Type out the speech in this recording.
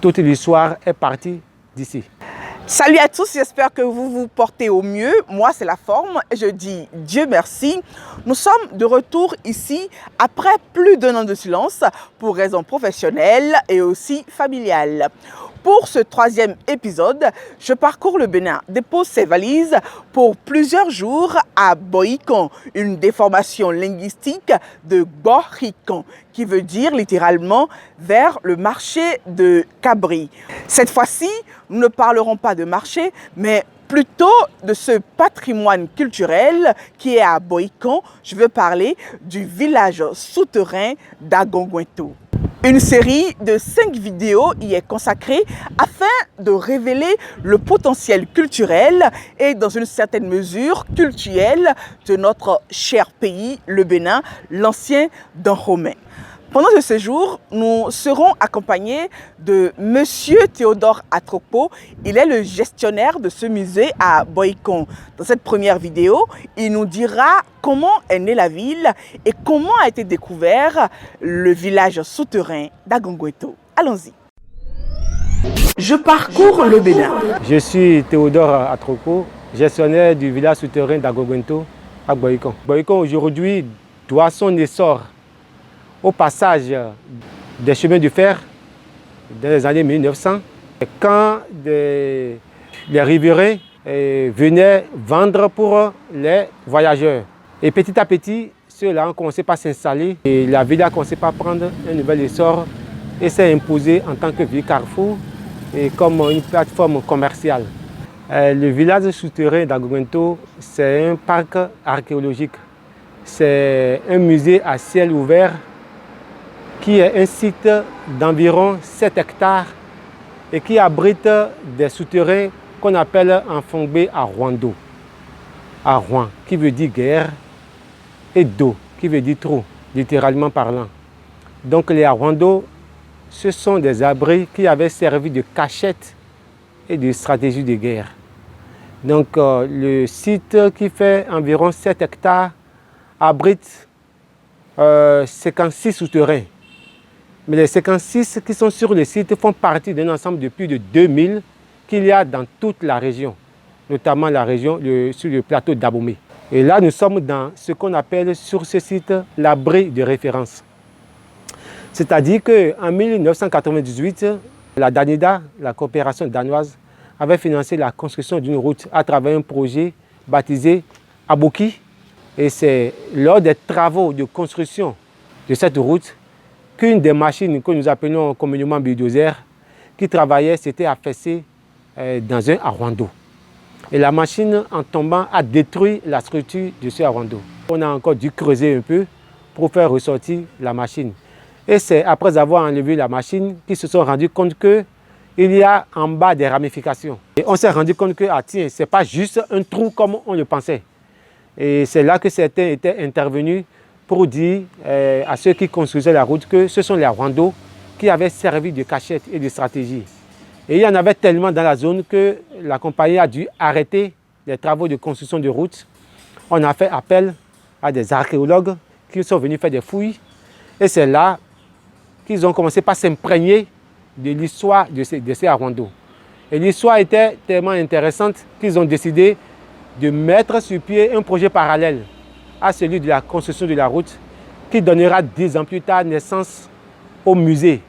Toute l'histoire est partie d'ici. Salut à tous, j'espère que vous vous portez au mieux. Moi, c'est la forme et je dis Dieu merci. Nous sommes de retour ici après plus d'un an de silence pour raisons professionnelles et aussi familiales. Pour ce troisième épisode, je parcours le Bénin, dépose ses valises pour plusieurs jours à Boïkon, une déformation linguistique de Bohikon, qui veut dire littéralement vers le marché de Cabri. Cette fois-ci, nous ne parlerons pas de marché, mais plutôt de ce patrimoine culturel qui est à Boïkon. Je veux parler du village souterrain d'Agongwento. Une série de 5 vidéos y est consacrée afin de révéler le potentiel culturel et dans une certaine mesure cultuelle de notre cher pays, le Bénin, l'ancien Dahomey. Pendant ce séjour, nous serons accompagnés de Monsieur Théodore Atropo. Il est le gestionnaire de ce musée à Boïkon. Dans cette première vidéo, il nous dira comment est née la ville et comment a été découvert le village souterrain d'Agongwento. Allons-y. Je parcours le Bénin. Je suis Théodore Atropo, gestionnaire du village souterrain d'Agongwento à Boïkon. Boïkon aujourd'hui doit son essor au passage des chemins de fer dans les années 1900, quand les riverains venaient vendre pour les voyageurs. Et petit à petit, ceux-là ont commencé par s'installer et la ville a commencé par prendre un nouvel essor et s'est imposée en tant que ville carrefour et comme une plateforme commerciale. Le village souterrain d'Agongwento, c'est un parc archéologique. C'est un musée à ciel ouvert qui est un site d'environ 7 hectares et qui abrite des souterrains qu'on appelle en Fongbe Arwando. Arwan, qui veut dire guerre, et Do, qui veut dire trou, littéralement parlant. Donc les Arwando, ce sont des abris qui avaient servi de cachette et de stratégie de guerre. Donc le site qui fait environ 7 hectares abrite 56 souterrains. Mais les 56 qui sont sur le site font partie d'un ensemble de plus de 2000 qu'il y a dans toute la région, notamment la région sur le plateau d'Abomey. Et là, nous sommes dans ce qu'on appelle sur ce site l'abri de référence. C'est-à-dire qu'en 1998, la DANIDA, la coopération danoise, avait financé la construction d'une route à travers un projet baptisé Aboki. Et c'est lors des travaux de construction de cette route qu'une des machines que nous appelons communément bulldozer qui travaillait s'était affaissée dans un arwando. Et la machine, en tombant, a détruit la structure de ce arwando. On a encore dû creuser un peu pour faire ressortir la machine. Et c'est après avoir enlevé la machine qu'ils se sont rendus compte qu'il y a en bas des ramifications. Et on s'est rendu compte que, tiens, ce n'est pas juste un trou comme on le pensait. Et c'est là que certains étaient intervenus pour dire à ceux qui construisaient la route que ce sont les Arwando qui avaient servi de cachette et de stratégie. Et il y en avait tellement dans la zone que la compagnie a dû arrêter les travaux de construction de route. On a fait appel à des archéologues qui sont venus faire des fouilles. Et c'est là qu'ils ont commencé par s'imprégner de l'histoire de ces Arwando. Et l'histoire était tellement intéressante qu'ils ont décidé de mettre sur pied un projet parallèle à celui de la construction de la route qui donnera 10 ans plus tard naissance au musée